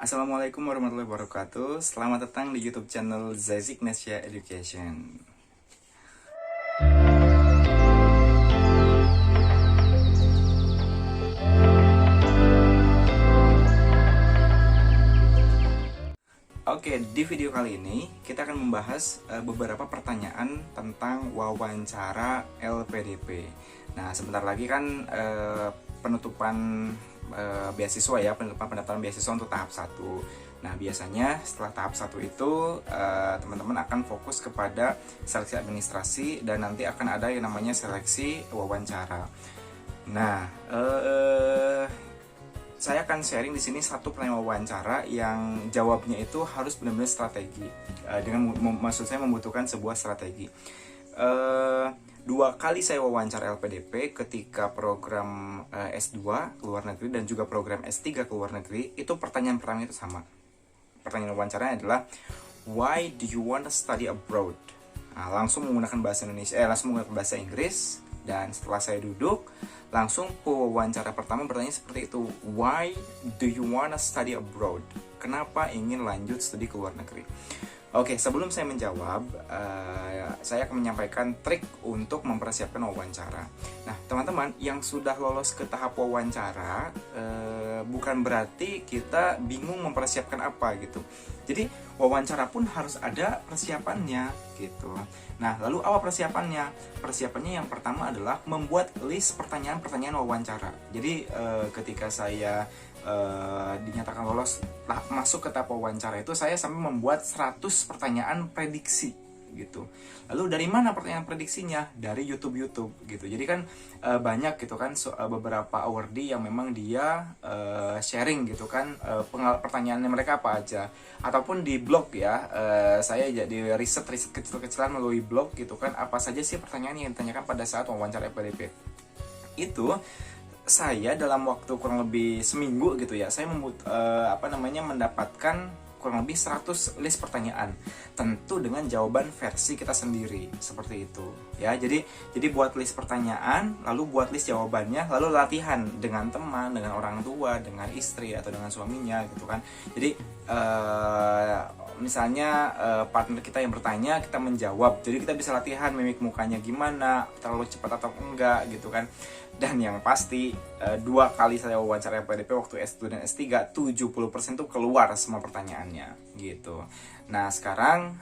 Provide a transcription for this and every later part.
Assalamualaikum warahmatullahi wabarakatuh. Selamat datang di YouTube channel Zazik Nesya Education. Oke, di video kali ini kita akan membahas beberapa pertanyaan tentang wawancara LPDP. Nah, sebentar lagi kan penutupan beasiswa ya, penutupan pendaftaran beasiswa untuk tahap 1. Nah, biasanya setelah tahap 1 itu teman-teman akan fokus kepada seleksi administrasi dan nanti akan ada yang namanya seleksi wawancara. Nah, saya akan sharing di sini satu pertanyaan wawancara yang jawabnya itu harus benar-benar strategi. Maksud saya membutuhkan sebuah strategi. 2 kali saya wawancara LPDP ketika program S2 ke luar negeri dan juga program S3 ke luar negeri. Itu pertanyaan pertama itu sama. Pertanyaan wawancaranya adalah, why do you want to study abroad? Nah, langsung menggunakan bahasa bahasa Inggris. Dan setelah saya duduk, langsung wawancara pertama bertanya seperti itu, why do you wanna study abroad? Kenapa ingin lanjut studi ke luar negeri? Oke, sebelum saya menjawab, saya akan menyampaikan trik untuk mempersiapkan wawancara. Nah, teman-teman yang sudah lolos ke tahap wawancara, bukan berarti kita bingung mempersiapkan apa gitu. Jadi wawancara pun harus ada persiapannya gitu. Nah, lalu apa persiapannya? Persiapannya yang pertama adalah membuat list pertanyaan-pertanyaan wawancara. Jadi ketika saya dinyatakan lolos masuk ke tahap wawancara itu, saya sampai membuat 100 pertanyaan prediksi gitu. Lalu dari mana pertanyaan prediksinya? Dari YouTube gitu. Jadi kan banyak gitu kan beberapa awardee yang memang dia sharing gitu kan pertanyaannya mereka apa aja, ataupun di blog ya. Saya jadi riset kecil-kecilan melalui blog gitu kan, apa saja sih pertanyaan yang ditanyakan pada saat wawancara FPDP. Itu saya dalam waktu kurang lebih seminggu gitu ya, saya mendapatkan kurang lebih 100 list pertanyaan, tentu dengan jawaban versi kita sendiri seperti itu ya. Jadi buat list pertanyaan, lalu buat list jawabannya, lalu latihan dengan teman, dengan orang tua, dengan istri atau dengan suaminya gitu kan. Jadi misalnya partner kita yang bertanya, kita menjawab, jadi kita bisa latihan mimik mukanya gimana, terlalu cepat atau enggak gitu kan. Dan yang pasti 2 kali saya wawancara PDP waktu S2 dan S3, 70% tuh keluar semua pertanyaannya gitu. Nah, sekarang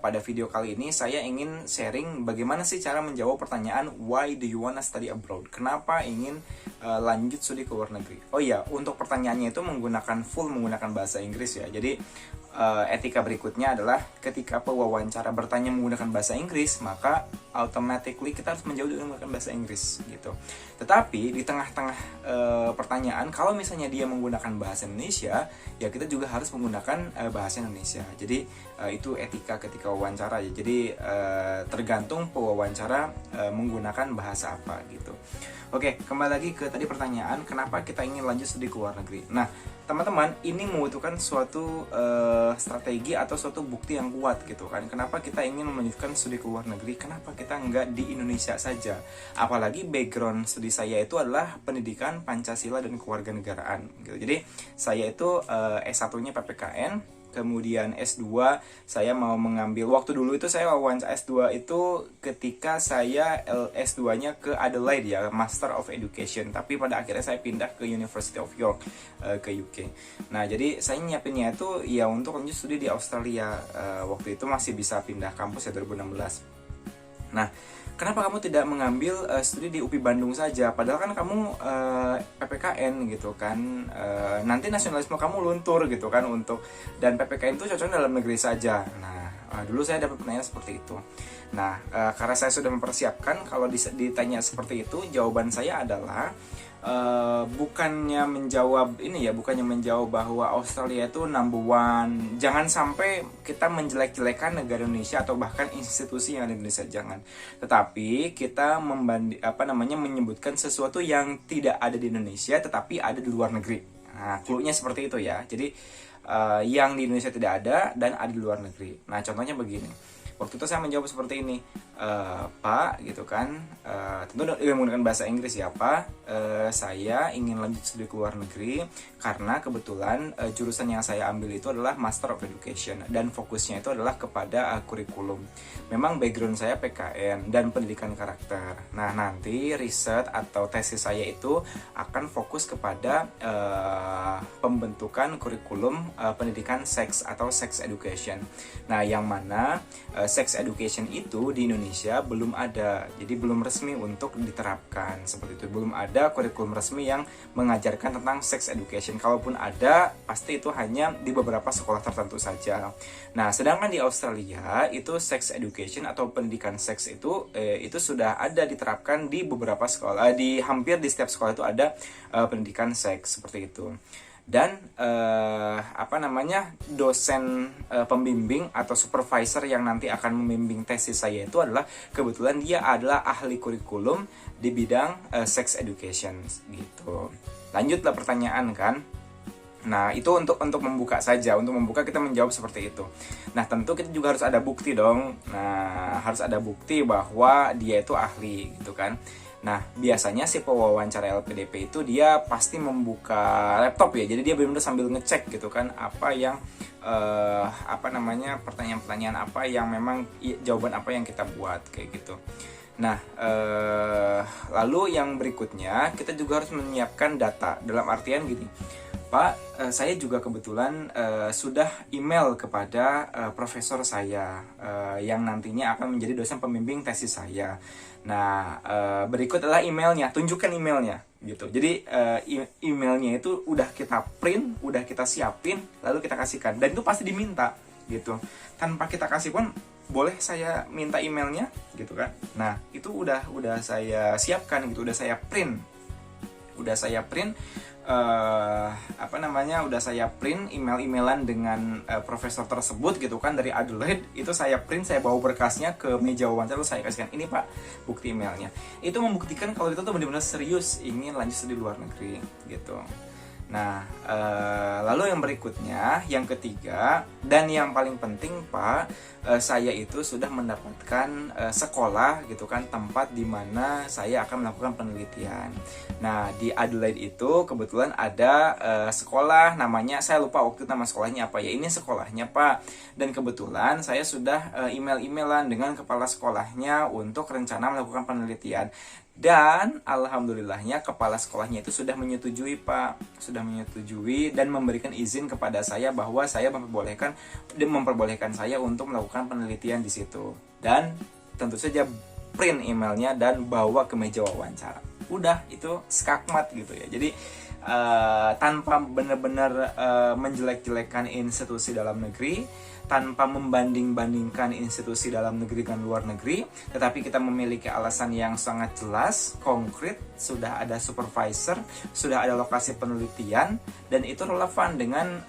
pada video kali ini saya ingin sharing bagaimana sih cara menjawab pertanyaan why do you wanna study abroad? Kenapa ingin lanjut studi ke luar negeri? Oh iya, untuk pertanyaannya itu menggunakan bahasa Inggris ya. Jadi etika berikutnya adalah ketika pewawancara bertanya menggunakan bahasa Inggris, maka automatically kita harus menjawab dengan menggunakan bahasa Inggris gitu. Tetapi di tengah-tengah pertanyaan, kalau misalnya dia menggunakan bahasa Indonesia, ya kita juga harus menggunakan bahasa Indonesia. Jadi itu etika ketika wawancara ya. Jadi tergantung pewawancara menggunakan bahasa apa gitu. Oke, kembali lagi ke tadi pertanyaan, kenapa kita ingin lanjut studi ke luar negeri. Nah, teman-teman, ini membutuhkan suatu strategi atau suatu bukti yang kuat gitu kan. Kenapa kita ingin melanjutkan studi ke luar negeri? Kenapa kita nggak di Indonesia saja? Apalagi background studi saya itu adalah pendidikan Pancasila dan Kewarganegaraan gitu. Jadi saya itu S1-nya PPKN. Kemudian S2 saya mau mengambil, waktu dulu itu saya wawancara S2 itu ketika saya S2-nya ke Adelaide ya, Master of Education. Tapi pada akhirnya saya pindah ke University of York ke UK. Nah, jadi saya nyiapinnya itu ya untuk lanjut studi di Australia. Waktu itu masih bisa pindah kampus ya 2016. Nah, kenapa kamu tidak mengambil studi di UPI Bandung saja? Padahal kan kamu PPKN gitu kan. Nanti nasionalisme kamu luntur gitu kan dan PPKN itu cocoknya dalam negeri saja. Nah, dulu saya dapat pertanyaan seperti itu. Nah, karena saya sudah mempersiapkan, kalau ditanya seperti itu, jawaban saya adalah bukannya menjawab bahwa Australia itu number one. Jangan sampai kita menjelek-jelekan negara Indonesia atau bahkan institusi yang ada di Indonesia, jangan. Tetapi kita menyebutkan sesuatu yang tidak ada di Indonesia tetapi ada di luar negeri. Nah, clue-nya seperti itu ya. Jadi yang di Indonesia tidak ada dan ada di luar negeri. Nah, contohnya begini. Waktu itu saya menjawab seperti ini, Pak, gitu kan, tentu menggunakan bahasa Inggris ya, Pak, saya ingin lanjut studi ke luar negeri karena kebetulan jurusan yang saya ambil itu adalah Master of Education dan fokusnya itu adalah kepada kurikulum. Memang background saya PKN dan pendidikan karakter. Nah, nanti riset atau tesis saya itu akan fokus kepada pembentukan kurikulum pendidikan seks atau sex education. Nah, yang mana sex education itu di Indonesia belum ada, jadi belum resmi untuk diterapkan seperti itu. Belum ada kurikulum resmi yang mengajarkan tentang sex education. Kalaupun ada, pasti itu hanya di beberapa sekolah tertentu saja. Nah, sedangkan di Australia itu sex education atau pendidikan seks itu sudah ada diterapkan di beberapa sekolah, di hampir di setiap sekolah itu ada pendidikan seks seperti itu. Dan dosen pembimbing atau supervisor yang nanti akan membimbing tesis saya itu adalah kebetulan dia adalah ahli kurikulum di bidang sex education gitu. Lanjutlah pertanyaan kan. Nah, itu untuk membuka saja. Untuk membuka kita menjawab seperti itu. Nah, tentu kita juga harus ada bukti dong. Nah, harus ada bukti bahwa dia itu ahli gitu kan. Nah, biasanya si pewawancara LPDP itu dia pasti membuka laptop ya. Jadi dia benar-benar sambil ngecek gitu kan apa yang pertanyaan-pertanyaan apa yang memang jawaban apa yang kita buat kayak gitu. Nah, lalu yang berikutnya kita juga harus menyiapkan data. Dalam artian gini, Pak, saya juga kebetulan sudah email kepada profesor saya yang nantinya akan menjadi dosen pembimbing tesis saya. Nah, berikut adalah emailnya, tunjukkan emailnya gitu. Jadi emailnya itu udah kita print, udah kita siapin, lalu kita kasihkan. Dan itu pasti diminta gitu. Tanpa kita kasih pun, boleh saya minta emailnya gitu kan. Nah, itu udah saya siapkan gitu, udah saya print. Udah saya print udah saya print email-emailan dengan profesor tersebut gitu kan dari Adelaide. Itu saya print, saya bawa berkasnya ke meja wawancara, lalu saya kasihkan, ini Pak bukti emailnya. Itu membuktikan kalau itu tuh benar-benar serius ingin lanjut studi luar negeri gitu. Nah, lalu yang berikutnya, yang ketiga dan yang paling penting Pak, saya itu sudah mendapatkan sekolah gitu kan, tempat di mana saya akan melakukan penelitian. Nah, di Adelaide itu kebetulan ada sekolah namanya, saya lupa waktu nama sekolahnya apa ya. Ini sekolahnya Pak. Dan kebetulan saya sudah email-emailan dengan kepala sekolahnya untuk rencana melakukan penelitian. Dan alhamdulillahnya kepala sekolahnya itu sudah menyetujui Pak, sudah menyetujui dan memberikan izin kepada saya bahwa saya memperbolehkan saya untuk melakukan penelitian di situ. Dan tentu saja print emailnya dan bawa ke meja wawancara. Udah, itu skakmat gitu ya. Jadi tanpa benar-benar menjelek-jelekan institusi dalam negeri, tanpa membanding-bandingkan institusi dalam negeri dan luar negeri, tetapi kita memiliki alasan yang sangat jelas, konkret, sudah ada supervisor, sudah ada lokasi penelitian, dan itu relevan dengan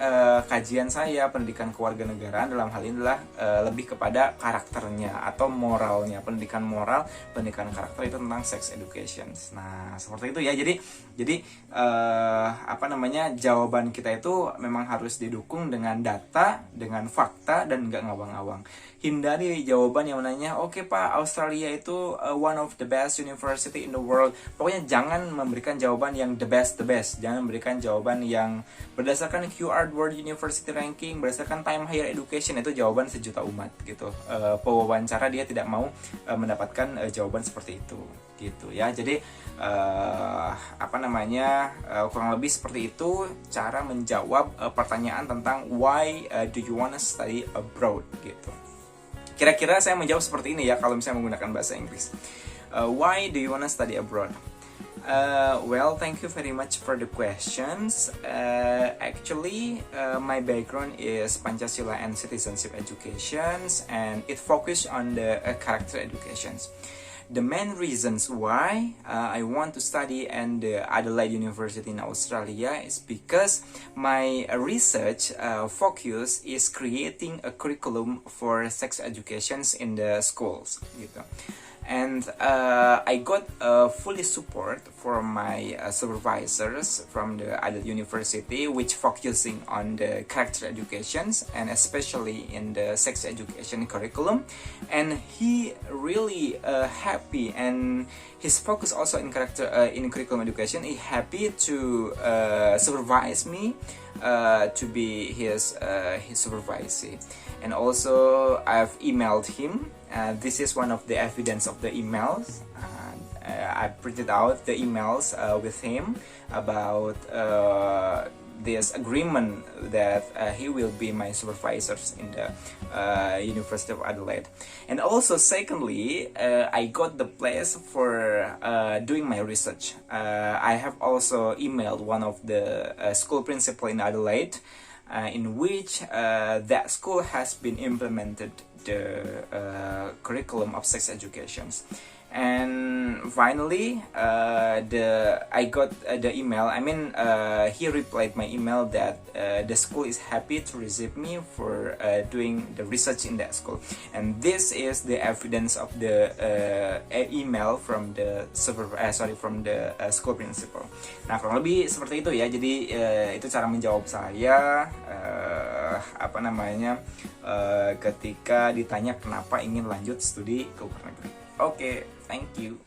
kajian saya pendidikan kewarganegaraan. Dalam hal ini adalah lebih kepada karakternya atau moralnya, pendidikan moral, pendidikan karakter itu tentang sex education. Nah, seperti itu ya. Jadi jawaban kita itu memang harus didukung dengan data, dengan fakta, dan nggak ngawang-ngawang. Hindari jawaban yang menanya, oke Pak, Australia itu one of the best university in the world. Pokoknya jangan memberikan jawaban yang the best. Jangan memberikan jawaban yang berdasarkan QR World University Ranking, berdasarkan Time Higher Education. Itu jawaban sejuta umat gitu. Pewawancara dia tidak mau mendapatkan jawaban seperti itu gitu ya. Jadi kurang lebih seperti itu cara menjawab pertanyaan tentang why do you wanna study abroad gitu. Kira-kira saya menjawab seperti ini ya kalau misalnya menggunakan bahasa Inggris. Why do you wanna study abroad? Well, thank you very much for the questions. Actually, my background is Pancasila and Citizenship Educations, and it focused on the character educations. The main reasons why I want to study at the Adelaide University in Australia is because my research focus is creating a curriculum for sex educations in the schools gitu. And I got fully support from my supervisors from the adult university, which focusing on the character educations and especially in the sex education curriculum. And he really happy, and his focus also in curriculum education. He happy to supervise me to be his supervisee. And also I've emailed him. This is one of the evidence of the emails. I printed out the emails with him about this agreement that he will be my supervisors in the University of Adelaide. And also secondly, I got the place for doing my research. I have also emailed one of the school principal in Adelaide, in which that school has been implemented the curriculum of sex educations. And finally, I got the email. I mean, he replied my email that the school is happy to receive me for doing the research in that school. And this is the evidence of the email from the from the school principal. Nah, kurang lebih seperti itu ya. Jadi itu cara menjawab saya ketika ditanya kenapa ingin lanjut studi ke luar negeri. Oke, thank you.